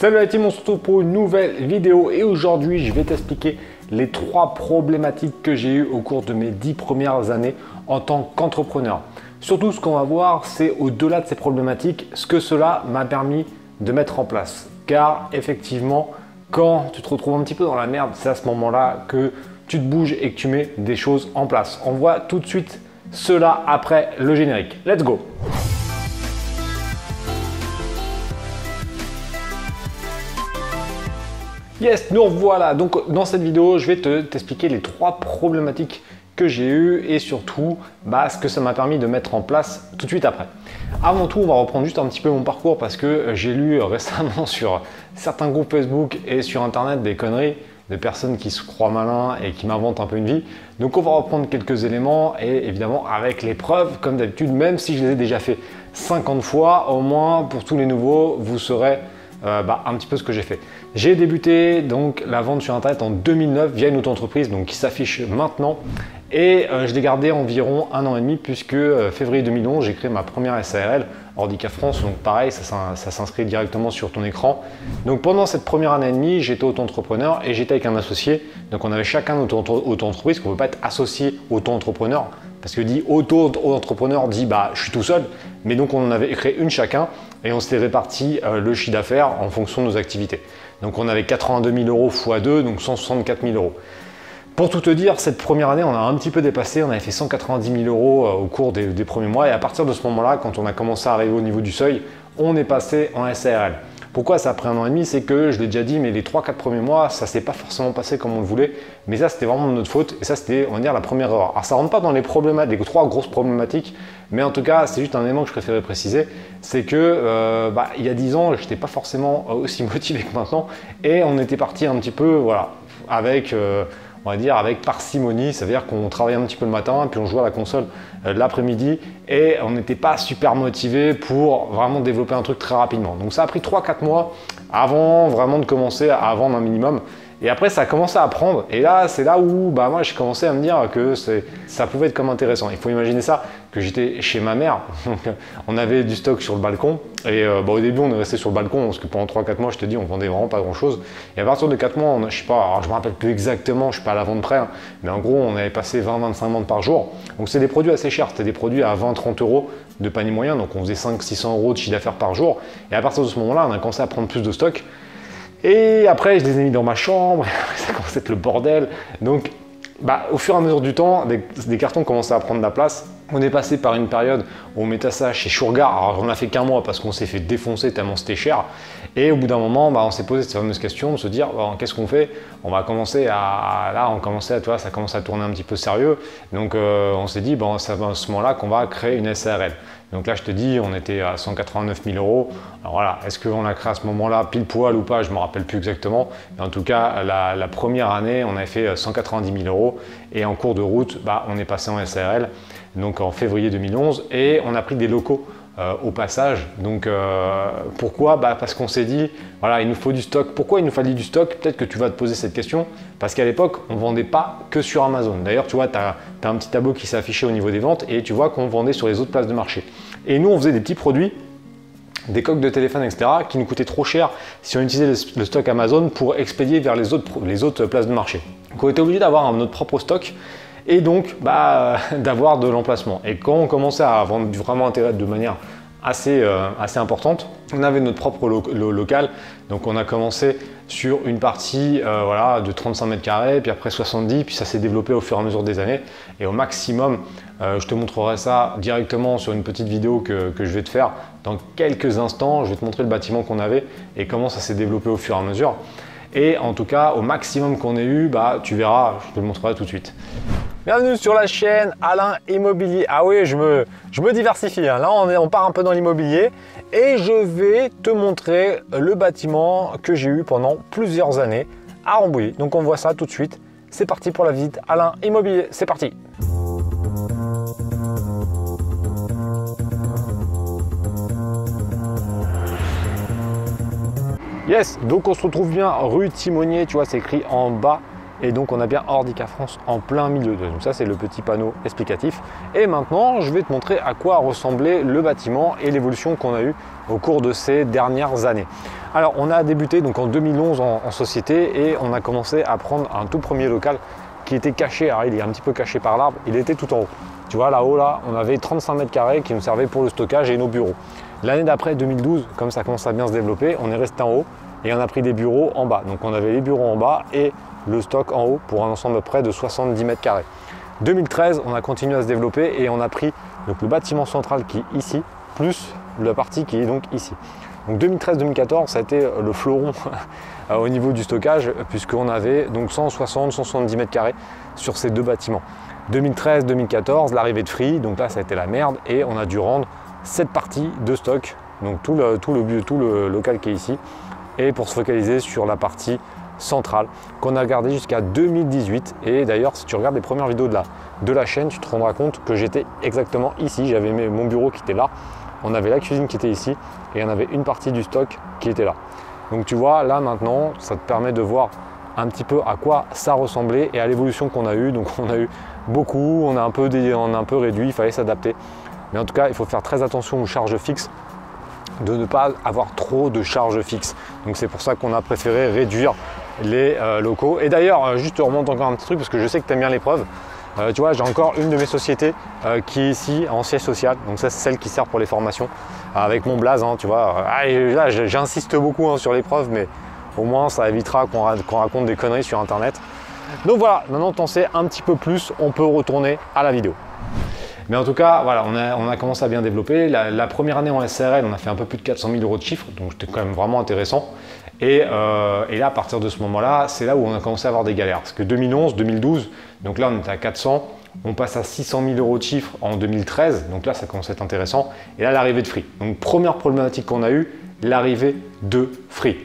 Salut la team, on se retrouve pour une nouvelle vidéo et aujourd'hui je vais t'expliquer les 3 problématiques que j'ai eues au cours de mes 10 premières années en tant qu'entrepreneur. Surtout ce qu'on va voir, c'est au-delà de ces problématiques, ce que cela m'a permis de mettre en place. Car effectivement, quand tu te retrouves un petit peu dans la merde, c'est à ce moment-là que tu te bouges et que tu mets des choses en place. On voit tout de suite cela après le générique. Let's go! Yes, nous revoilà. Donc dans cette vidéo, je vais t'expliquer les 3 problématiques que j'ai eues et surtout ce que ça m'a permis de mettre en place tout de suite après. Avant tout, on va reprendre juste un petit peu mon parcours parce que j'ai lu récemment sur certains groupes Facebook et sur internet des conneries de personnes qui se croient malins et qui m'inventent un peu une vie. Donc on va reprendre quelques éléments et évidemment avec les preuves comme d'habitude, même si je les ai déjà fait 50 fois, au moins pour tous les nouveaux, vous saurez un petit peu ce que j'ai fait. J'ai débuté donc la vente sur internet en 2009 via une auto-entreprise donc qui s'affiche maintenant et je l'ai gardé environ 1 an et demi puisque février 2011 j'ai créé ma première SARL Ordica France, donc pareil ça s'inscrit directement sur ton écran. Donc pendant cette première année et demie j'étais auto-entrepreneur et j'étais avec un associé, donc on avait chacun notre auto-entreprise, qu'on ne peut pas être associé auto-entrepreneur parce que dit auto-entrepreneur dit je suis tout seul, mais donc on en avait créé une chacun et on s'était réparti le chiffre d'affaires en fonction de nos activités. Donc on avait 82 000 euros x 2, donc 164 000 euros. Pour tout te dire, cette première année, on a un petit peu dépassé, on avait fait 190 000 euros au cours des premiers mois et à partir de ce moment-là, quand on a commencé à arriver au niveau du seuil, on est passé en SARL. Pourquoi ça a pris 1 an et demi? C'est que, je l'ai déjà dit, mais les 3-4 premiers mois, ça ne s'est pas forcément passé comme on le voulait. Mais ça, c'était vraiment de notre faute. Et ça, c'était, on va dire, la première erreur. Alors, ça ne rentre pas dans les 3 grosses problématiques. Mais en tout cas, c'est juste un élément que je préférais préciser. C'est que, il y a 10 ans, je n'étais pas forcément aussi motivé que maintenant. Et on était parti un petit peu, avec... on va dire avec parcimonie, ça veut dire qu'on travaillait un petit peu le matin, puis on jouait à la console l'après-midi et on n'était pas super motivé pour vraiment développer un truc très rapidement. Donc ça a pris 3-4 mois avant vraiment de commencer à vendre un minimum. Et après, ça a commencé à prendre. Et là, c'est là où moi, j'ai commencé à me dire que ça pouvait être comme intéressant. Il faut imaginer ça, que j'étais chez ma mère. On avait du stock sur le balcon. Et au début, on est resté sur le balcon parce que pendant 3-4 mois, je te dis, on vendait vraiment pas grand-chose. Et à partir de 4 mois, je sais pas, alors je me rappelle plus exactement, je suis pas à la vente près, mais en gros, on avait passé 20-25 ventes par jour. Donc, c'est des produits assez chers. C'était des produits à 20-30 euros de panier moyen. Donc, on faisait 500-600 euros de chiffre d'affaires par jour. Et à partir de ce moment-là, on a commencé à prendre plus de stock. Et après, je les ai mis dans ma chambre, ça commence à être le bordel. Donc, au fur et à mesure du temps, des cartons commençaient à prendre de la place. On est passé par une période où on mettait ça chez Shurgard. Alors, on a fait qu'1 mois parce qu'on s'est fait défoncer tellement c'était cher. Et au bout d'un moment, on s'est posé cette fameuse question de se dire qu'est-ce qu'on fait? On va commencer à. Là, ça commence à tourner un petit peu sérieux. Donc, on s'est dit, c'est à ce moment-là qu'on va créer une SARL. Donc là, je te dis, on était à 189 000 euros. Alors voilà, est-ce qu'on l'a créé à ce moment-là, pile poil ou pas, je ne me rappelle plus exactement. Mais en tout cas, la première année, on avait fait 190 000 euros. Et en cours de route, on est passé en SARL, donc en février 2011. Et on a pris des locaux au passage. Donc pourquoi? Parce qu'on s'est dit, il nous faut du stock. Pourquoi il nous fallait du stock? Peut-être que tu vas te poser cette question. Parce qu'à l'époque, on ne vendait pas que sur Amazon. D'ailleurs, tu vois, tu as un petit tableau qui s'est affiché au niveau des ventes et tu vois qu'on vendait sur les autres places de marché. Et nous, on faisait des petits produits, des coques de téléphone, etc., qui nous coûtaient trop cher si on utilisait le stock Amazon pour expédier vers les autres places de marché. Donc, on était obligé d'avoir notre propre stock et donc d'avoir de l'emplacement. Et quand on commençait à vendre vraiment de manière assez importante, on avait notre propre local. Donc on a commencé sur une partie de 35 mètres carrés, puis après 70, puis ça s'est développé au fur et à mesure des années. Et au maximum, je te montrerai ça directement sur une petite vidéo que je vais te faire dans quelques instants. Je vais te montrer le bâtiment qu'on avait et comment ça s'est développé au fur et à mesure. Et en tout cas, au maximum qu'on ait eu, tu verras, je te le montrerai tout de suite. Bienvenue sur la chaîne Alain Immobilier. Ah oui, je me diversifie. Hein. Là, on part un peu dans l'immobilier et je vais te montrer le bâtiment que j'ai eu pendant plusieurs années à Rambouillet. Donc, on voit ça tout de suite. C'est parti pour la visite Alain Immobilier. C'est parti. Yes, donc on se retrouve bien rue Timonier, tu vois, c'est écrit en bas. Et donc on a bien Ordica France en plein milieu. Donc ça, c'est le petit panneau explicatif. Et maintenant, je vais te montrer à quoi ressemblait le bâtiment et l'évolution qu'on a eue au cours de ces dernières années. Alors on a débuté donc en 2011 en société et on a commencé à prendre un tout premier local qui était caché. Alors il est un petit peu caché par l'arbre, il était tout en haut. Tu vois là-haut, là, on avait 35 mètres carrés qui nous servaient pour le stockage et nos bureaux. L'année d'après, 2012, comme ça commence à bien se développer, on est resté en haut et on a pris des bureaux en bas. Donc on avait les bureaux en bas et le stock en haut pour un ensemble de près de 70 mètres carrés. 2013, on a continué à se développer et on a pris donc, le bâtiment central qui est ici, plus la partie qui est donc ici. Donc 2013-2014, ça a été le fleuron au niveau du stockage, puisqu'on avait donc 160-170 mètres carrés sur ces deux bâtiments. 2013-2014, l'arrivée de Free, donc là ça a été la merde, et on a dû rendre cette partie de stock, donc tout le local qui est ici, et pour se focaliser sur la partie centrale qu'on a gardée jusqu'à 2018. Et d'ailleurs, si tu regardes les premières vidéos de la chaîne, tu te rendras compte que j'étais exactement ici. J'avais mon bureau qui était là, on avait la cuisine qui était ici, et on avait une partie du stock qui était là. Donc tu vois, là maintenant, ça te permet de voir un petit peu à quoi ça ressemblait et à l'évolution qu'on a eue. Donc on a eu beaucoup, on a un peu réduit, il fallait s'adapter. Mais en tout cas, il faut faire très attention aux charges fixes, de ne pas avoir trop de charges fixes. Donc c'est pour ça qu'on a préféré réduire les locaux. Et d'ailleurs, juste te remonte encore un petit truc parce que je sais que tu aimes bien l'épreuve. Tu vois, j'ai encore une de mes sociétés qui est ici en siège social. Donc ça, c'est celle qui sert pour les formations avec mon blaze, hein, tu vois. Là, j'insiste beaucoup sur l'épreuve, mais au moins ça évitera qu'on raconte des conneries sur internet. Donc voilà, maintenant tu en sais un petit peu plus, on peut retourner à la vidéo. Mais en tout cas, voilà, on a commencé à bien développer. La première année en SRL, on a fait un peu plus de 400 000 € de chiffre, donc c'était quand même vraiment intéressant. Et là, à partir de ce moment-là, c'est là où on a commencé à avoir des galères. Parce que 2011, 2012, donc là on était à 400, on passe à 600 000 € de chiffre en 2013, donc là ça commence à être intéressant. Et là, l'arrivée de Free. Donc première problématique qu'on a eue, l'arrivée de Free.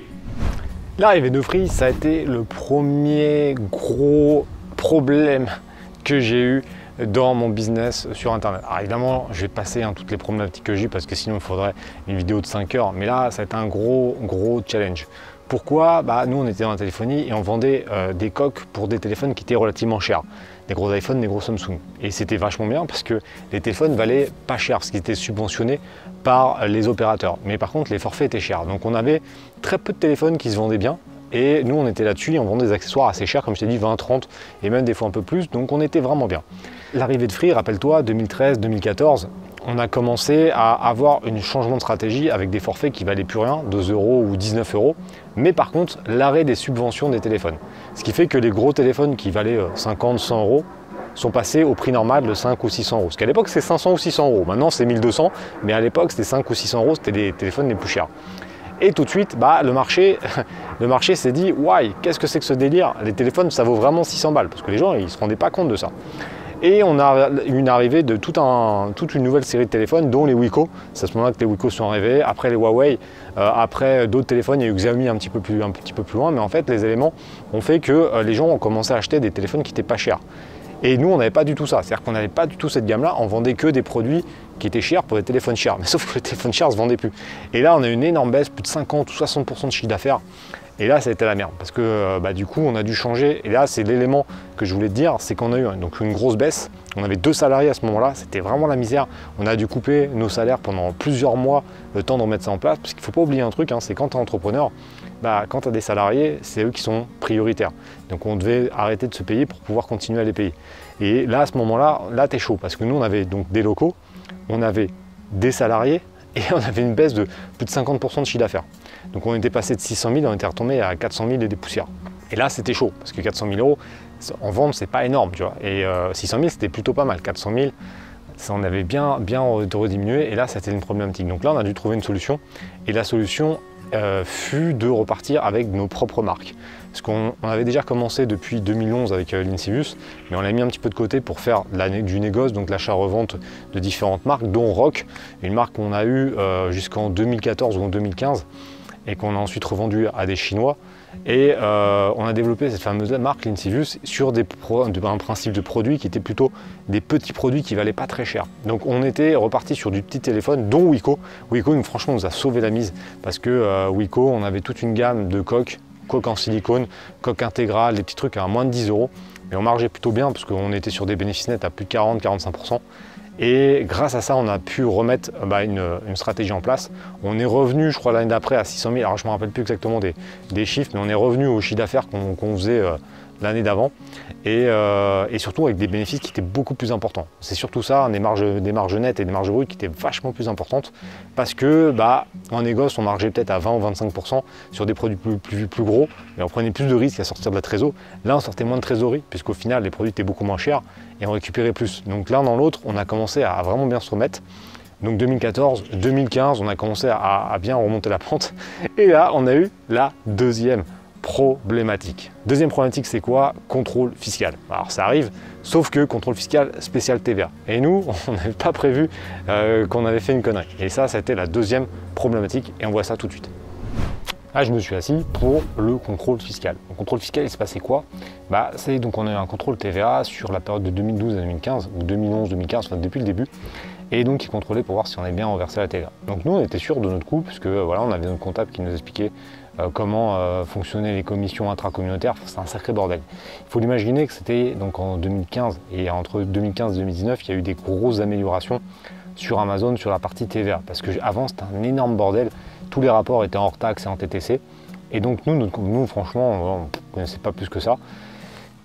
L'arrivée de Free, ça a été le premier gros problème que j'ai eu dans mon business sur internet. Alors évidemment, je vais passer toutes les problématiques que j'ai parce que sinon il faudrait une vidéo de 5 heures, mais là ça a été un gros challenge. Pourquoi? Nous on était dans la téléphonie et on vendait des coques pour des téléphones qui étaient relativement chers, des gros iPhone, des gros Samsung, et c'était vachement bien parce que les téléphones valaient pas cher parce qu'ils étaient subventionnés par les opérateurs, mais par contre les forfaits étaient chers, donc on avait très peu de téléphones qui se vendaient bien. Et nous, on était là-dessus et on vendait des accessoires assez chers, comme je t'ai dit, 20, 30 et même des fois un peu plus. Donc, on était vraiment bien. L'arrivée de Free, rappelle-toi, 2013, 2014, on a commencé à avoir un changement de stratégie avec des forfaits qui valaient plus rien, 2 € ou 19 €. Mais par contre, l'arrêt des subventions des téléphones. Ce qui fait que les gros téléphones qui valaient 50, 100 € sont passés au prix normal de 5 ou 600 €. Parce qu'à l'époque, c'est 500 ou 600 €. Maintenant, c'est 1200, mais à l'époque, c'était 5 ou 600 €, c'était les téléphones les plus chers. Et tout de suite, le marché s'est dit « Ouais, qu'est-ce que c'est que ce délire? Les téléphones, ça vaut vraiment 600 balles. » Parce que les gens, ils ne se rendaient pas compte de ça. Et on a eu une arrivée de toute une nouvelle série de téléphones, dont les Wiko. C'est à ce moment-là que les Wiko sont arrivés. Après les Huawei, après d'autres téléphones, il y a eu Xiaomi un petit peu plus loin. Mais en fait, les éléments ont fait que les gens ont commencé à acheter des téléphones qui n'étaient pas chers. Et nous, on n'avait pas du tout ça. C'est-à-dire qu'on n'avait pas du tout cette gamme-là. On vendait que des produits qui étaient chers pour des téléphones chers. Mais sauf que les téléphones chers ne se vendaient plus. Et là, on a eu une énorme baisse, plus de 50 ou 60% de chiffre d'affaires. Et là, ça a été la merde. Parce que du coup, on a dû changer. Et là, c'est l'élément que je voulais te dire, c'est qu'on a eu donc une grosse baisse. On avait 2 salariés à ce moment-là. C'était vraiment la misère. On a dû couper nos salaires pendant plusieurs mois, le temps de remettre ça en place. Parce qu'il ne faut pas oublier un truc, c'est quand tu es entrepreneur, quand tu as des salariés, c'est eux qui sont prioritaires. Donc on devait arrêter de se payer pour pouvoir continuer à les payer. Et là, à ce moment-là, tu es chaud. Parce que nous, on avait donc des locaux, on avait des salariés et on avait une baisse de plus de 50% de chiffre d'affaires. Donc on était passé de 600 000, on était retombé à 400 000 et des poussières. Et là, c'était chaud. Parce que 400 000 € en vente, c'est pas énorme, tu vois. Et 600 000, c'était plutôt pas mal. 400 000, ça, on avait bien rediminué. Et là, c'était une problématique. Donc là, on a dû trouver une solution. Et la solution fut de repartir avec nos propres marques. Parce qu'on avait déjà commencé depuis 2011 avec l'Insivius, mais on l'a mis un petit peu de côté pour faire du négoce, donc l'achat-revente de différentes marques, dont Rock, une marque qu'on a eue jusqu'en 2014 ou en 2015, et qu'on a ensuite revendue à des Chinois. Et on a développé cette fameuse marque, l'Insivius, sur un principe de produit qui était plutôt des petits produits qui valaient pas très cher. Donc on était reparti sur du petit téléphone, dont Wiko. Wiko, franchement, nous a sauvé la mise, parce que Wiko, on avait toute une gamme de coques en silicone, coque intégrale, des petits trucs à moins de 10 €. Mais on margeait plutôt bien, parce qu'on était sur des bénéfices nets à plus de 40-45%. Et grâce à ça, on a pu remettre une stratégie en place. On est revenu, je crois, l'année d'après à 600 000. Alors, je ne me rappelle plus exactement des chiffres, mais on est revenu au chiffre d'affaires qu'on faisait l'année d'avant. Et surtout avec des bénéfices qui étaient beaucoup plus importants. C'est surtout ça, des marges nettes et des marges brutes qui étaient vachement plus importantes. Parce que en négoce, on margeait peut-être à 20 ou 25% sur des produits plus gros. Mais on prenait plus de risques à sortir de la trésorerie. Là, on sortait moins de trésorerie, puisqu'au final, les produits étaient beaucoup moins chers et on récupérait plus. Donc l'un dans l'autre, on a commencé à vraiment bien se remettre. Donc 2014, 2015, on a commencé à bien remonter la pente. Et là, on a eu la deuxième problématique. Deuxième problématique, c'est quoi? Contrôle fiscal. Alors ça arrive, sauf que contrôle fiscal spécial TVA. Et nous, on n'avait pas prévu qu'on avait fait une connerie. Et ça, c'était la deuxième problématique. Et on voit ça tout de suite. Là, je me suis assis pour le contrôle fiscal. Le contrôle fiscal, il se passait quoi? Donc on a eu un contrôle TVA sur la période de 2012 à 2015, ou 2011-2015, enfin depuis le début. Et donc, il contrôlait pour voir si on avait bien reversé la TVA. Donc nous, on était sûrs de notre coup, puisque voilà, on avait notre comptable qui nous expliquait comment fonctionnaient les commissions intracommunautaires. C'est un sacré bordel. Il faut l'imaginer que c'était donc en 2015, et entre 2015 et 2019, il y a eu des grosses améliorations sur Amazon, sur la partie TVA. Parce qu'avant, c'était un énorme bordel. Tous les rapports étaient hors taxe et en TTC. Et donc nous franchement, on ne connaissait pas plus que ça.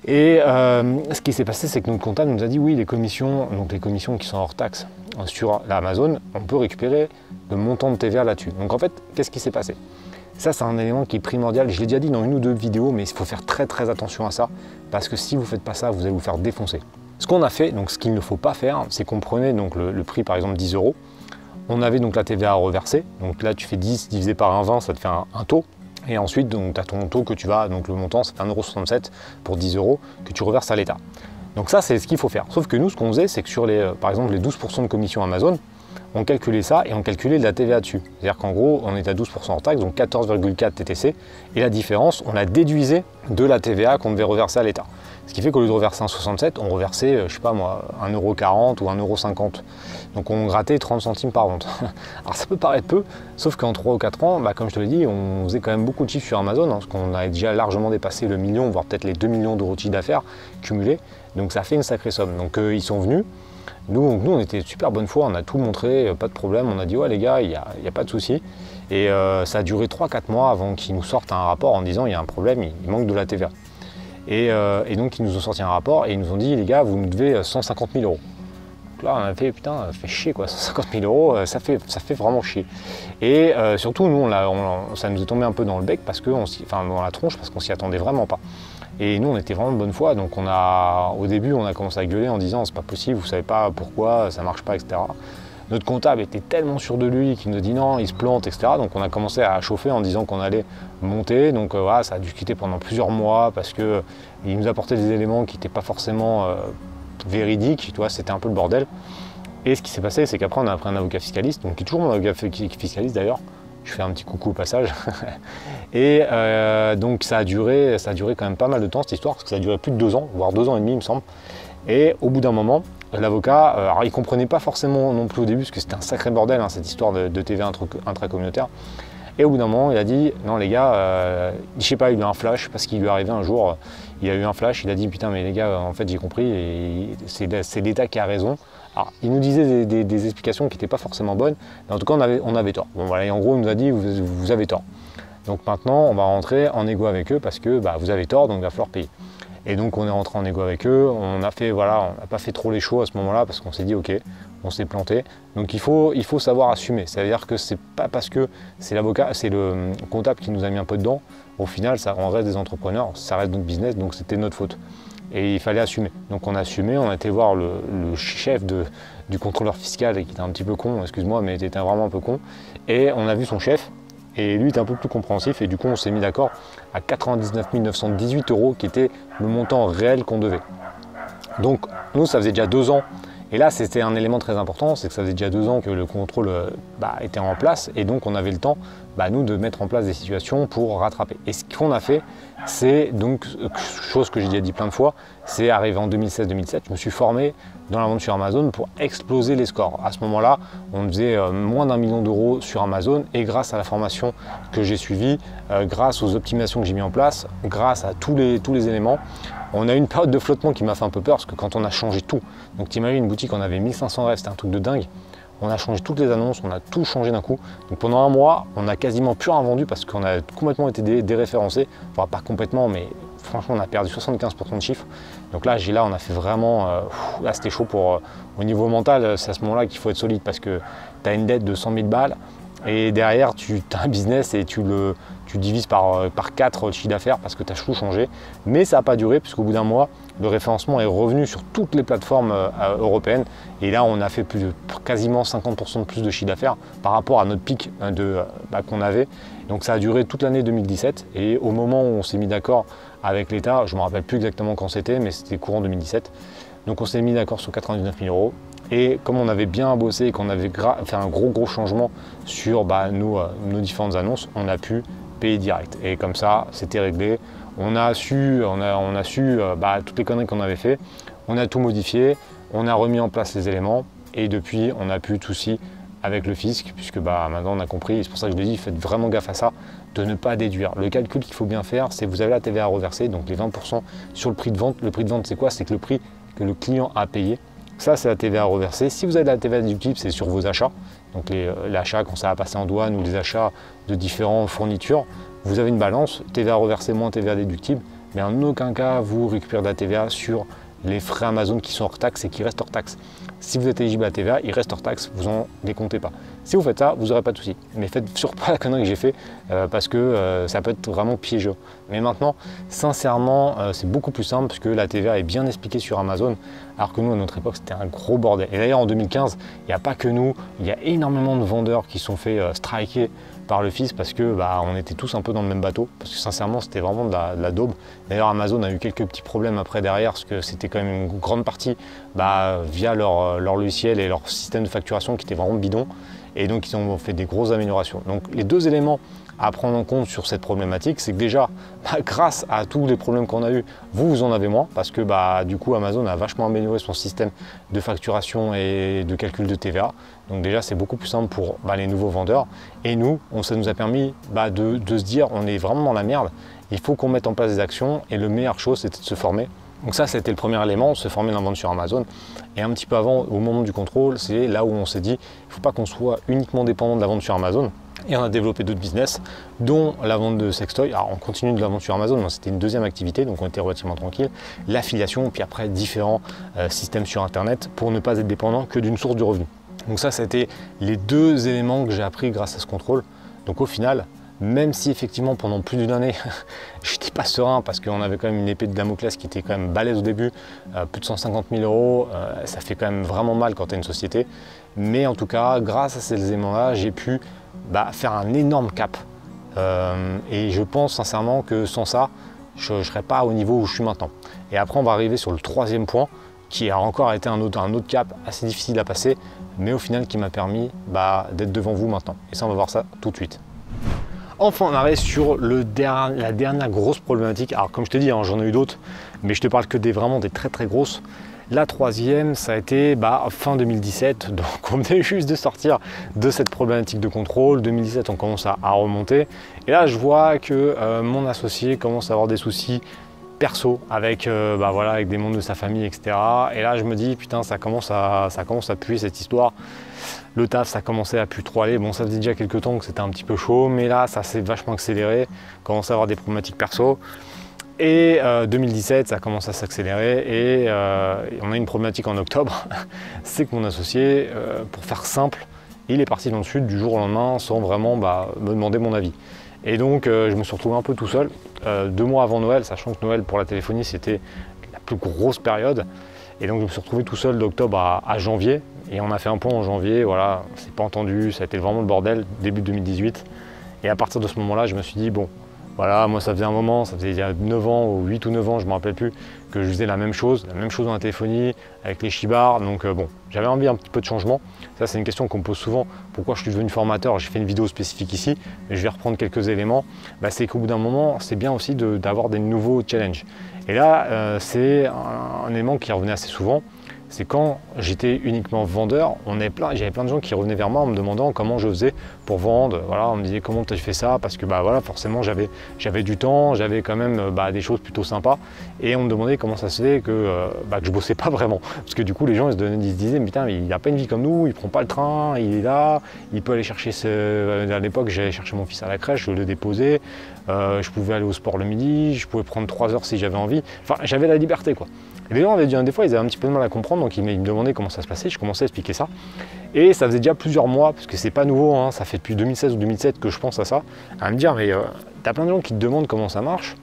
Et ce qui s'est passé, c'est que notre comptable nous a dit oui, les commissions qui sont hors taxe sur l'Amazon, on peut récupérer le montant de TVA là-dessus. Donc en fait, qu'est-ce qui s'est passé? Ça, c'est un élément qui est primordial. Je l'ai déjà dit dans une ou deux vidéos, mais il faut faire très très attention à ça, parce que si vous ne faites pas ça, vous allez vous faire défoncer. Ce qu'on a fait, donc ce qu'il ne faut pas faire, c'est qu'on prenait donc le prix par exemple 10 €. On avait donc la TVA à reverser. Donc là, tu fais 10 divisé par 1,20, ça te fait un taux. Et ensuite, tu as ton taux que tu vas, donc le montant, c'est 1,67 € pour 10 € que tu reverses à l'État. Donc ça, c'est ce qu'il faut faire. Sauf que nous, ce qu'on faisait, c'est que sur par exemple, les 12% de commission Amazon, on calculait ça et on calculait de la TVA dessus. C'est-à-dire qu'en gros, on est à 12% hors taxe, donc 14,4 TTC. Et la différence, on la déduisait de la TVA qu'on devait reverser à l'État. Ce qui fait qu'au lieu de reverser 1,67 €, on reversait, je sais pas moi, 1,40 € ou 1,50 €. Donc on grattait 30 centimes par vente. Alors ça peut paraître peu, sauf qu'en 3 ou 4 ans, comme je te l'ai dit, on faisait quand même beaucoup de chiffres sur Amazon, parce qu'on avait déjà largement dépassé le million, voire peut-être les 2 millions d'euros de chiffre d'affaires cumulés. Donc ça fait une sacrée somme. Donc ils sont venus. Nous, on était de super bonne foi, on a tout montré, pas de problème. On a dit ouais les gars, il n'y a pas de souci. Et ça a duré 3-4 mois avant qu'ils nous sortent un rapport en disant il y a un problème, il manque de la TVA. Et donc ils nous ont sorti un rapport et ils nous ont dit les gars, vous nous devez 150 000 €. Donc là on a fait putain, ça fait chier quoi, 150 000 €, ça fait vraiment chier. Et surtout nous, ça nous est tombé un peu dans le bec, dans la tronche, parce qu'on s'y attendait vraiment pas. Et nous on était vraiment de bonne foi, donc au début on a commencé à gueuler en disant c'est pas possible, vous savez pas pourquoi, ça marche pas, etc. Notre comptable était tellement sûr de lui qu'il nous a dit non, il se plante, etc. Donc on a commencé à chauffer en disant qu'on allait monter. Donc voilà, ça a discuté pendant plusieurs mois parce qu'il nous apportait des éléments qui n'étaient pas forcément véridiques, tu vois, c'était un peu le bordel. Et ce qui s'est passé, c'est qu'après on a pris un avocat fiscaliste, donc qui est toujours mon avocat fiscaliste d'ailleurs. Je fais un petit coucou au passage. Et donc ça a duré quand même pas mal de temps cette histoire, parce que ça a duré plus de 2 ans, voire 2 ans et demi il me semble. Et au bout d'un moment, l'avocat, alors il ne comprenait pas forcément non plus au début, parce que c'était un sacré bordel, cette histoire de TVA intracommunautaire. Et au bout d'un moment, il a dit, non les gars, je sais pas, il a eu un flash, parce qu'il lui est arrivé un jour, il a eu un flash, il a dit, putain mais les gars, en fait j'ai compris, et c'est l'État qui a raison. Alors, il nous disait des explications qui n'étaient pas forcément bonnes, mais en tout cas on avait tort. Bon voilà, et en gros il nous a dit, vous avez tort. Donc maintenant, on va rentrer en égo avec eux, parce que vous avez tort, donc il va falloir payer. Et donc on est rentré en égo avec eux, on n'a pas fait trop les shows à ce moment-là, parce qu'on s'est dit ok, on s'est planté. Donc il faut savoir assumer. C'est-à-dire que c'est pas parce que c'est l'avocat, c'est le comptable qui nous a mis un peu dedans. Au final, on reste des entrepreneurs, ça reste notre business, donc c'était notre faute. Et il fallait assumer. Donc on a assumé, on a été voir le chef du contrôleur fiscal, qui était un petit peu con, excuse-moi, mais il était vraiment un peu con. Et on a vu son chef. Et lui était un peu plus compréhensif, et du coup on s'est mis d'accord à 99 918 €, qui était le montant réel qu'on devait. Donc nous, ça faisait déjà 2 ans, et là c'était un élément très important, c'est que ça faisait déjà 2 ans que le contrôle était en place, et donc on avait le temps, nous, de mettre en place des situations pour rattraper. Et ce qu'on a fait, c'est donc, chose que j'ai déjà dit plein de fois, c'est arrivé en 2016-2017, je me suis formé dans la vente sur Amazon pour exploser les scores. À ce moment-là, on faisait moins d'1 million d'euros sur Amazon, et grâce à la formation que j'ai suivie, grâce aux optimisations que j'ai mis en place, grâce à tous les éléments, On a eu une période de flottement qui m'a fait un peu peur parce que quand on a changé tout, donc t'imagines une boutique, on avait 1500 rêves, c'était un truc de dingue. On a changé toutes les annonces, on a tout changé d'un coup. Donc pendant un mois, on a quasiment plus rien vendu parce qu'on a complètement été déréférencé. Enfin, pas complètement, mais franchement, on a perdu 75% de chiffre. Donc là, on a fait vraiment... là, c'était chaud pour... au niveau mental, c'est à ce moment-là qu'il faut être solide parce que tu as une dette de 100 000 balles et derrière, tu as un business et tu divises par 4 le chiffre d'affaires parce que tu as tout changé. Mais ça n'a pas duré puisqu'au bout d'un mois, le référencement est revenu sur toutes les plateformes européennes. Et là, on a fait quasiment 50% de plus de chiffre d'affaires par rapport à notre pic qu'on avait. Donc ça a duré toute l'année 2017. Et au moment où on s'est mis d'accord avec l'État, je ne me rappelle plus exactement quand c'était, mais c'était courant 2017. Donc on s'est mis d'accord sur 99 000 €. Et comme on avait bien bossé et qu'on avait fait un gros changement sur nos différentes annonces, on a pu payer direct. Et comme ça, c'était réglé. On a su toutes les conneries qu'on avait fait. On a tout modifié, on a remis en place les éléments et depuis, on n'a plus de soucis avec le fisc puisque maintenant on a compris. C'est pour ça que je l'ai dit, faites vraiment gaffe à ça, de ne pas déduire. Le calcul qu'il faut bien faire, c'est que vous avez la TVA à reverser, donc les 20% sur le prix de vente. Le prix de vente, c'est quoi? C'est que le prix que le client a payé. Ça, c'est la TVA à reverser. Si vous avez de la TVA déductible, c'est sur vos achats. Donc l'achat quand ça va passer en douane ou les achats de différentes fournitures. Vous avez une balance, TVA reversée moins TVA déductible, mais en aucun cas vous récupérez de la TVA sur les frais Amazon qui sont hors taxe et qui restent hors taxe. Si vous êtes éligible à la TVA, il reste hors taxe, vous en décomptez pas. Si vous faites ça, vous n'aurez pas de souci. Mais faites surtout pas la connerie que j'ai fait parce que ça peut être vraiment piégeux. Mais maintenant, sincèrement, c'est beaucoup plus simple puisque la TVA est bien expliquée sur Amazon, alors que nous, à notre époque, c'était un gros bordel. Et d'ailleurs, en 2015, il n'y a pas que nous, il y a énormément de vendeurs qui sont fait striker par le fisc parce que on était tous un peu dans le même bateau, parce que sincèrement c'était vraiment de la daube. D'ailleurs Amazon a eu quelques petits problèmes après derrière parce que c'était quand même une grande partie via leur logiciel et leur système de facturation qui était vraiment bidon, et donc ils ont fait des grosses améliorations. Donc les deux éléments à prendre en compte sur cette problématique, c'est que déjà grâce à tous les problèmes qu'on a eu, vous en avez moins parce que du coup Amazon a vachement amélioré son système de facturation et de calcul de TVA. Donc déjà c'est beaucoup plus simple pour les nouveaux vendeurs, et nous ça nous a permis de se dire on est vraiment dans la merde, il faut qu'on mette en place des actions, et la meilleure chose c'était de se former. Donc ça c'était le premier élément, se former dans la vente sur Amazon. Et un petit peu avant, au moment du contrôle, c'est là où on s'est dit il ne faut pas qu'on soit uniquement dépendant de la vente sur Amazon. Et on a développé d'autres business, dont la vente de sextoy. Alors on continue de la vente sur Amazon, c'était une deuxième activité, donc on était relativement tranquille. L'affiliation, puis après différents systèmes sur Internet pour ne pas être dépendant que d'une source de revenus. Donc ça, c'était les deux éléments que j'ai appris grâce à ce contrôle. Donc au final, même si effectivement pendant plus d'une année, je n'étais pas serein parce qu'on avait quand même une épée de Damoclès qui était quand même balèze au début, plus de 150 000 €, ça fait quand même vraiment mal quand tu as une société. Mais en tout cas, grâce à ces éléments-là, j'ai pu faire un énorme cap. Et je pense sincèrement que sans ça, je ne serais pas au niveau où je suis maintenant. Et après, on va arriver sur le troisième point, qui a encore été un autre cap assez difficile à passer, mais au final qui m'a permis d'être devant vous maintenant. Et ça, on va voir ça tout de suite. Enfin, on arrive sur la dernière grosse problématique. Alors comme je te dis, j'en ai eu d'autres, mais je te parle que vraiment des très grosses. La troisième, ça a été fin 2017, donc on venait juste de sortir de cette problématique de contrôle. 2017, on commence à remonter. Et là, je vois que mon associé commence à avoir des soucis perso avec, avec des membres de sa famille, etc. Et là, je me dis, putain, ça commence à puer cette histoire. Le taf, ça commençait à plus trop aller. Bon, ça faisait déjà quelques temps que c'était un petit peu chaud, mais là, ça s'est vachement accéléré. On commence à avoir des problématiques perso. Et 2017, ça commence à s'accélérer et on a une problématique en octobre. C'est que mon associé, pour faire simple, il est parti dans le sud du jour au lendemain sans vraiment me demander mon avis. Et donc, je me suis retrouvé un peu tout seul, 2 mois avant Noël, sachant que Noël pour la téléphonie, c'était la plus grosse période. Et donc, je me suis retrouvé tout seul d'octobre à janvier. Et on a fait un point en janvier, voilà, on s'est pas entendu, ça a été vraiment le bordel, début 2018. Et à partir de ce moment-là, je me suis dit, bon, voilà, moi ça faisait un moment, ça faisait il y a 9 ans ou 8 ou 9 ans, je ne me rappelle plus, que je faisais la même chose dans la téléphonie, avec les shibars. Donc bon, j'avais envie un petit peu de changement. Ça, c'est une question qu'on me pose souvent. Pourquoi je suis devenu formateur? J'ai fait une vidéo spécifique ici, mais je vais reprendre quelques éléments. C'est qu'au bout d'un moment, c'est bien aussi d'avoir des nouveaux challenges. Et là, c'est un élément qui revenait assez souvent. c'est quand j'étais uniquement vendeur, j'avais plein de gens qui revenaient vers moi en me demandant comment je faisais pour vendre. Voilà, on me disait comment tu fais ça, parce que bah voilà, forcément j'avais du temps, j'avais quand même des choses plutôt sympas, et on me demandait comment ça se fait que je bossais pas vraiment, parce que du coup les gens ils se disaient putain, mais il a pas une vie comme nous, il prend pas le train, il est là, il peut aller chercher à l'époque j'allais chercher mon fils à la crèche, je le déposais, je pouvais aller au sport le midi, je pouvais prendre 3 heures si j'avais envie, enfin j'avais la liberté quoi. Et les gens avaient des fois ils avaient un petit peu de mal à comprendre, donc ils me demandaient comment ça se passait, je commençais à expliquer ça. Et ça faisait déjà plusieurs mois, parce que c'est pas nouveau, hein, ça fait depuis 2016 ou 2007 que je pense à ça, à me dire mais t'as plein de gens qui te demandent comment ça marche.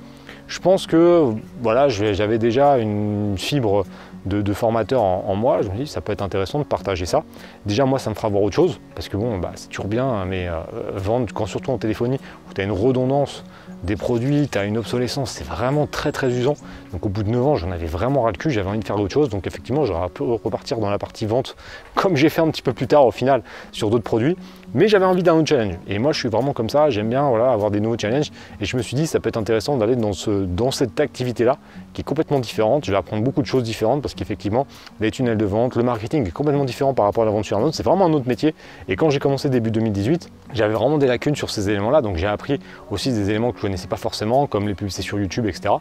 Je pense que voilà, j'avais déjà une fibre de formateur en moi, je me dis ça peut être intéressant de partager ça. Déjà moi ça me fera voir autre chose, parce que bon c'est toujours bien, mais vendre, quand surtout en téléphonie, où tu as une redondance des produits, tu as une obsolescence, c'est vraiment très usant. Donc au bout de 9 ans, j'en avais vraiment ras le cul, j'avais envie de faire d'autres choses. Donc effectivement, j'aurais pu repartir dans la partie vente, comme j'ai fait un petit peu plus tard au final sur d'autres produits. Mais j'avais envie d'un autre challenge. Et moi, je suis vraiment comme ça, j'aime bien voilà, avoir des nouveaux challenges. Et je me suis dit, ça peut être intéressant d'aller dans cette activité-là, qui est complètement différente. Je vais apprendre beaucoup de choses différentes, parce qu'effectivement, les tunnels de vente, le marketing est complètement différent par rapport à la vente sur Amazon. C'est vraiment un autre métier. Et quand j'ai commencé début 2018, j'avais vraiment des lacunes sur ces éléments-là. Donc j'ai appris aussi des éléments que je ne connaissais pas forcément, comme les publicités sur YouTube, etc.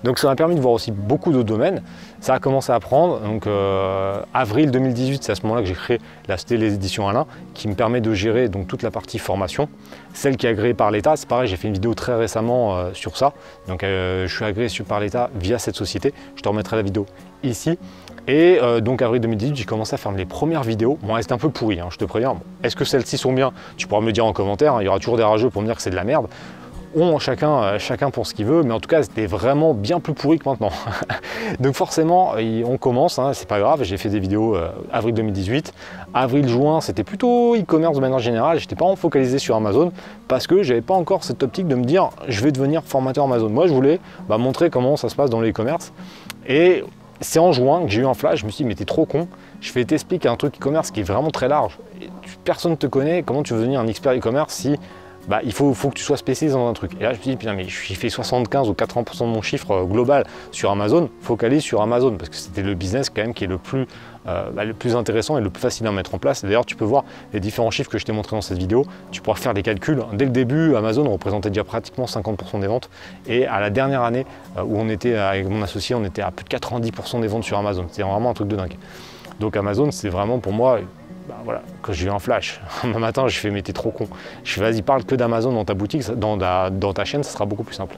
Donc ça m'a permis de voir aussi beaucoup d'autres domaines. Ça a commencé à prendre. Donc avril 2018, c'est à ce moment-là que j'ai créé la société Les Éditions Alain, qui me permet de gérer donc toute la partie formation, celle qui est agréée par l'État. C'est pareil, j'ai fait une vidéo très récemment sur ça. Donc je suis agréé par l'État via cette société. Je te remettrai la vidéo ici. Et donc avril 2018, j'ai commencé à faire les premières vidéos. Bon, elles étaient un peu pourries, hein, je te préviens. Bon, est-ce que celles-ci sont bien? Tu pourras me le dire en commentaire, hein, il y aura toujours des rageux pour me dire que c'est de la merde. Chacun pour ce qu'il veut, mais en tout cas c'était vraiment bien plus pourri que maintenant. Donc forcément on commence, hein, c'est pas grave, j'ai fait des vidéos avril 2018, avril-juin c'était plutôt e-commerce de manière générale, j'étais pas focalisé sur Amazon parce que j'avais pas encore cette optique de me dire je vais devenir formateur Amazon. Moi je voulais montrer comment ça se passe dans le e-commerce, et c'est en juin que j'ai eu un flash, je me suis dit mais t'es trop con, je vais t'expliquer un truc e-commerce qui est vraiment très large, personne ne te connaît, comment tu veux devenir un expert e-commerce si il faut que tu sois spécialisé dans un truc. Et là je me dis putain mais j'ai fait 75 ou 80% de mon chiffre global sur Amazon, focalise sur Amazon, parce que c'était le business quand même qui est le plus intéressant et le plus facile à mettre en place. D'ailleurs tu peux voir les différents chiffres que je t'ai montré dans cette vidéo, tu pourras faire des calculs. Dès le début, Amazon représentait déjà pratiquement 50% des ventes, et à la dernière année où on était avec mon associé, on était à plus de 90% des ventes sur Amazon. C'est vraiment un truc de dingue. Donc Amazon c'est vraiment pour moi, voilà, quand j'ai eu un flash, un matin j'ai fait mais t'es trop con. Je fais vas-y parle que d'Amazon dans ta boutique, dans ta chaîne, ça sera beaucoup plus simple.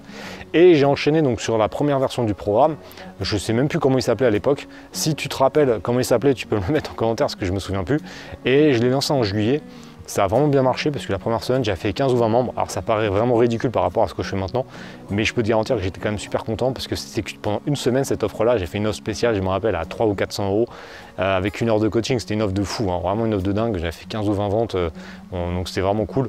Et j'ai enchaîné donc sur la première version du programme, je sais même plus comment il s'appelait à l'époque. Si tu te rappelles comment il s'appelait, tu peux me le mettre en commentaire parce que je me souviens plus. Et je l'ai lancé en juillet. Ça a vraiment bien marché parce que la première semaine, j'ai fait 15 ou 20 membres. Alors ça paraît vraiment ridicule par rapport à ce que je fais maintenant, mais je peux te garantir que j'étais quand même super content parce que c'était que pendant une semaine, cette offre-là, j'ai fait une offre spéciale, je me rappelle, à 300 ou 400 euros avec une heure de coaching. C'était une offre de fou, hein, vraiment une offre de dingue. J'avais fait 15 ou 20 ventes, donc c'était vraiment cool.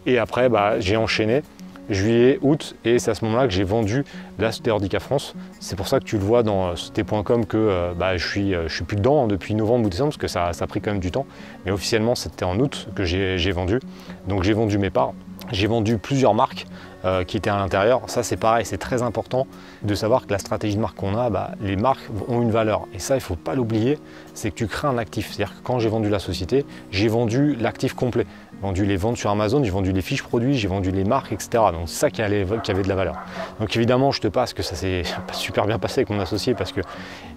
Et après, j'ai enchaîné. Juillet, août, et c'est à ce moment-là que j'ai vendu la société Ordica France. C'est pour ça que tu le vois dans société.com que je suis plus dedans depuis novembre ou décembre, parce que ça a pris quand même du temps. Mais officiellement, c'était en août que j'ai vendu. Donc j'ai vendu mes parts. J'ai vendu plusieurs marques qui étaient à l'intérieur. Ça c'est pareil, c'est très important de savoir que la stratégie de marque qu'on a, les marques ont une valeur. Et ça, il ne faut pas l'oublier, c'est que tu crées un actif. C'est-à-dire que quand j'ai vendu la société, j'ai vendu l'actif complet. J'ai vendu les ventes sur Amazon, j'ai vendu les fiches produits, j'ai vendu les marques, etc. Donc c'est ça qui avait de la valeur. Donc évidemment, je te passe que ça s'est pas super bien passé avec mon associé parce qu'il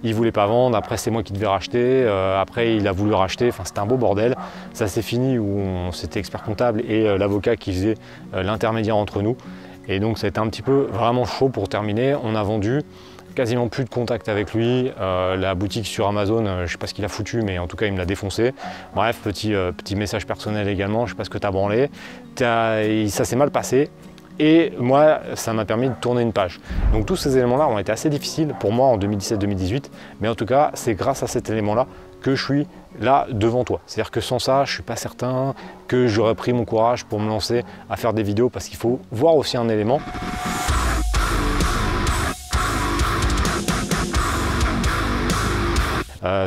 ne voulait pas vendre. Après, c'est moi qui devais racheter. Après, il a voulu racheter. Enfin, c'était un beau bordel. Ça s'est fini où c'était expert comptable et l'avocat qui faisait l'intermédiaire entre nous. Et donc ça a été un petit peu vraiment chaud pour terminer. On a vendu, quasiment plus de contact avec lui. La boutique sur Amazon, je ne sais pas ce qu'il a foutu, mais en tout cas il me l'a défoncé. Bref, petit message personnel également, je ne sais pas ce que tu as branlé. Ça s'est mal passé. Et moi, ça m'a permis de tourner une page. Donc tous ces éléments-là ont été assez difficiles pour moi en 2017-2018. Mais en tout cas, c'est grâce à cet élément-là que je suis là devant toi. C'est-à-dire que sans ça, je ne suis pas certain que j'aurais pris mon courage pour me lancer à faire des vidéos, parce qu'il faut voir aussi un élément.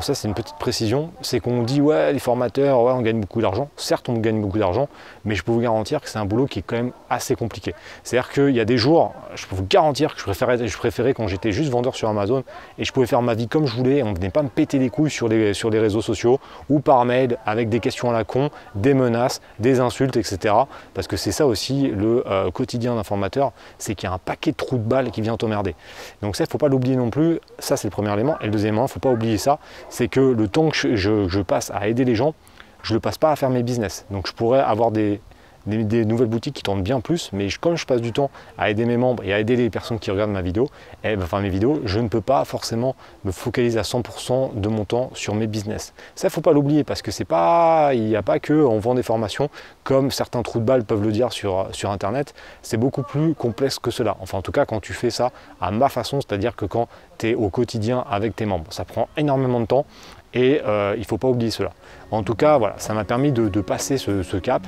Ça c'est une petite précision, c'est qu'on dit ouais les formateurs, ouais, on gagne beaucoup d'argent. Certes on gagne beaucoup d'argent, mais je peux vous garantir que c'est un boulot qui est quand même assez compliqué. C'est-à-dire qu'il y a des jours, je peux vous garantir que je préférais quand j'étais juste vendeur sur Amazon et je pouvais faire ma vie comme je voulais. On ne venait pas me péter les couilles sur les réseaux sociaux ou par mail avec des questions à la con, des menaces, des insultes, etc. Parce que c'est ça aussi le quotidien d'un formateur, c'est qu'il y a un paquet de trous de balles qui vient t'emmerder. Donc ça, il ne faut pas l'oublier non plus. Ça, c'est le premier élément. Et le deuxième élément, il ne faut pas oublier ça, c'est que le temps que je passe à aider les gens, je ne le passe pas à faire mes business. Donc je pourrais avoir des nouvelles boutiques qui tournent bien plus, mais comme je passe du temps à aider mes membres et à aider les personnes qui regardent ma vidéo, mes vidéos, je ne peux pas forcément me focaliser à 100% de mon temps sur mes business. Ça, il ne faut pas l'oublier parce que il n'y a pas que on vend des formations comme certains trous de balles peuvent le dire sur Internet. C'est beaucoup plus complexe que cela. Enfin, en tout cas, quand tu fais ça à ma façon, c'est-à-dire que quand tu es au quotidien avec tes membres, ça prend énormément de temps. Et il ne faut pas oublier cela. En tout cas, voilà, ça m'a permis de passer ce cap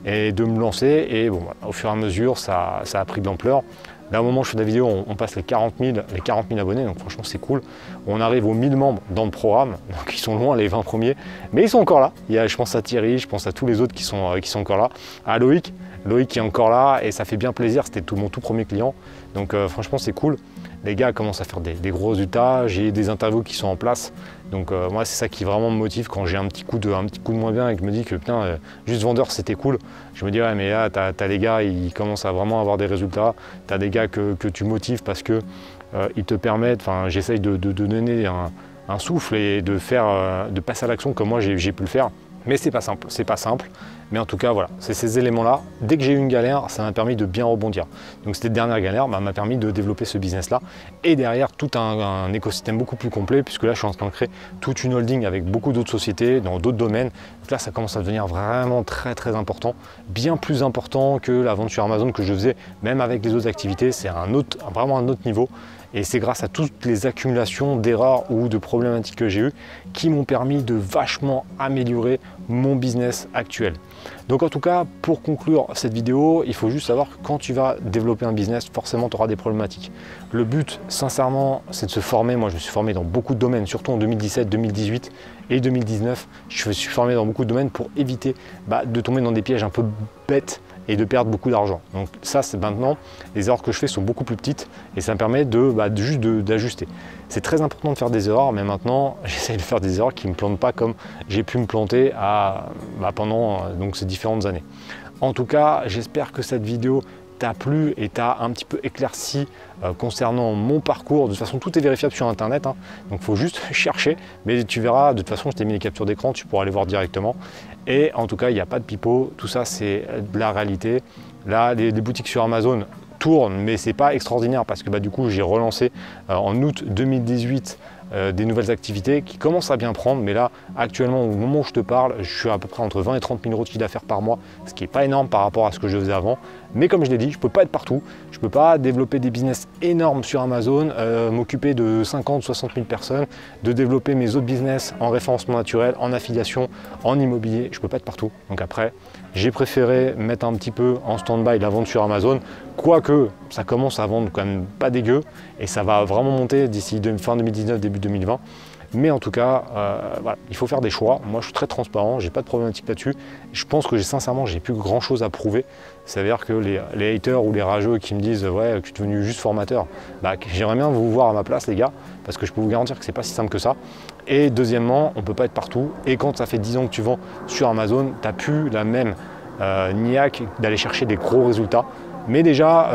et de me lancer. Et bon, voilà, au fur et à mesure, ça a pris de l'ampleur. Là, au moment où je fais la vidéo, on passe les 40 000 abonnés. Donc franchement, c'est cool. On arrive aux 1000 membres dans le programme. Donc ils sont loin, les 20 premiers. Mais ils sont encore là. Je pense à Thierry, je pense à tous les autres qui sont encore là. À Loïc qui est encore là. Et ça fait bien plaisir. C'était mon tout premier client. Donc franchement, c'est cool. Les gars commencent à faire des gros résultats, j'ai des interviews qui sont en place. Donc moi, c'est ça qui vraiment me motive quand j'ai un petit coup de moins bien et que je me dis que putain, juste vendeur c'était cool. Je me dis ouais, mais là t'as les gars, ils commencent à vraiment avoir des résultats. T'as des gars que tu motives parce que ils te permettent, enfin j'essaye de donner un souffle et de passer à l'action comme moi j'ai pu le faire. Mais c'est pas simple. Mais en tout cas, voilà, c'est ces éléments-là. Dès que j'ai eu une galère, ça m'a permis de bien rebondir. Donc cette dernière galère m'a permis de développer ce business-là. Et derrière, tout un écosystème beaucoup plus complet, puisque là, je suis en train de créer toute une holding avec beaucoup d'autres sociétés, dans d'autres domaines. Donc là, ça commence à devenir vraiment très, très important. Bien plus important que la vente sur Amazon que je faisais, même avec les autres activités. C'est vraiment un autre niveau. Et c'est grâce à toutes les accumulations d'erreurs ou de problématiques que j'ai eues qui m'ont permis de vachement améliorer mon business actuel. Donc en tout cas, pour conclure cette vidéo, il faut juste savoir que quand tu vas développer un business, forcément tu auras des problématiques. Le but, sincèrement, c'est de se former. Moi, je me suis formé dans beaucoup de domaines, surtout en 2017, 2018 et 2019. Je me suis formé dans beaucoup de domaines pour éviter de tomber dans des pièges un peu bêtes et de perdre beaucoup d'argent. Donc ça, c'est maintenant, les erreurs que je fais sont beaucoup plus petites et ça me permet juste d'ajuster. C'est très important de faire des erreurs, mais maintenant, j'essaye de faire des erreurs qui ne me plantent pas comme j'ai pu me planter pendant ces différentes années. En tout cas, j'espère que cette vidéo t'a plu et t'a un petit peu éclairci concernant mon parcours. De toute façon, tout est vérifiable sur Internet, hein. Donc il faut juste chercher, mais tu verras, de toute façon, je t'ai mis les captures d'écran, tu pourras aller voir directement. Et en tout cas, il n'y a pas de pipeau, tout ça, c'est de la réalité. Là, les boutiques sur Amazon tournent, mais c'est pas extraordinaire parce que du coup, j'ai relancé en août 2018 des nouvelles activités qui commencent à bien prendre, mais là actuellement au moment où je te parle, je suis à peu près entre 20 et 30 000 euros de chiffre d'affaires par mois, ce qui n'est pas énorme par rapport à ce que je faisais avant, mais comme je l'ai dit, je ne peux pas être partout, je ne peux pas développer des business énormes sur Amazon, m'occuper de 50 60 000 personnes, de développer mes autres business en référencement naturel, en affiliation, en immobilier, je ne peux pas être partout. Donc après, j'ai préféré mettre un petit peu en stand-by la vente sur Amazon, quoique ça commence à vendre quand même pas dégueu et ça va vraiment monter d'ici fin 2019, début 2020. Mais en tout cas, voilà, il faut faire des choix. Moi, je suis très transparent, j'ai pas de problématique là-dessus. Je pense que sincèrement, j'ai plus grand-chose à prouver. Ça veut dire que les haters ou les rageux qui me disent ouais, que tu es devenu juste formateur, j'aimerais bien vous voir à ma place, les gars, parce que je peux vous garantir que c'est pas si simple que ça. Et deuxièmement, on peut pas être partout. Et quand ça fait 10 ans que tu vends sur Amazon, tu n'as plus la même niaque d'aller chercher des gros résultats. Mais déjà,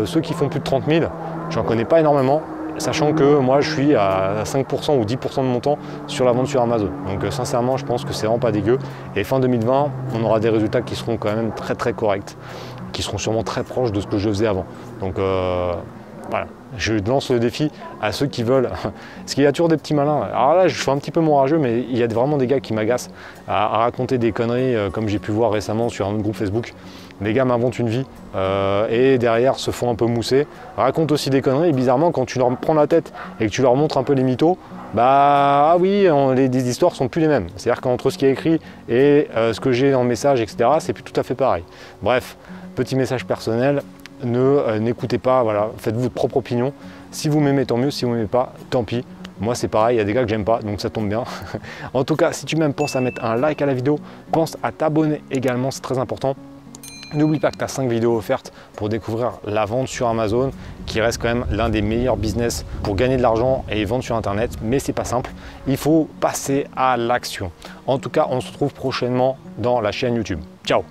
ceux qui font plus de 30 000, j'en connais pas énormément. Sachant que moi je suis à 5% ou 10% de mon temps sur la vente sur Amazon. Donc sincèrement, je pense que c'est vraiment pas dégueu. Et fin 2020, on aura des résultats qui seront quand même très très corrects, qui seront sûrement très proches de ce que je faisais avant. Donc voilà, je lance le défi à ceux qui veulent. Parce qu'il y a toujours des petits malins. Alors là, je fais un petit peu mon rageux, mais il y a vraiment des gars qui m'agacent à raconter des conneries, comme j'ai pu voir récemment sur un groupe Facebook. Les gars m'inventent une vie et derrière se font un peu mousser, racontent aussi des conneries et bizarrement quand tu leur prends la tête et que tu leur montres un peu les mythos, ah oui, les histoires sont plus les mêmes. C'est-à-dire qu'entre ce qui est écrit et ce que j'ai dans le message, etc., c'est plus tout à fait pareil. Bref, petit message personnel, n'écoutez pas, voilà, faites votre propre opinion. Si vous m'aimez, tant mieux, si vous m'aimez pas, tant pis. Moi c'est pareil, il y a des gars que j'aime pas, donc ça tombe bien. En tout cas, si tu m'aimes, pense à mettre un like à la vidéo, pense à t'abonner également, c'est très important. N'oublie pas que tu as 5 vidéos offertes pour découvrir la vente sur Amazon, qui reste quand même l'un des meilleurs business pour gagner de l'argent et vendre sur Internet. Mais c'est pas simple, il faut passer à l'action. En tout cas, on se retrouve prochainement dans la chaîne YouTube. Ciao!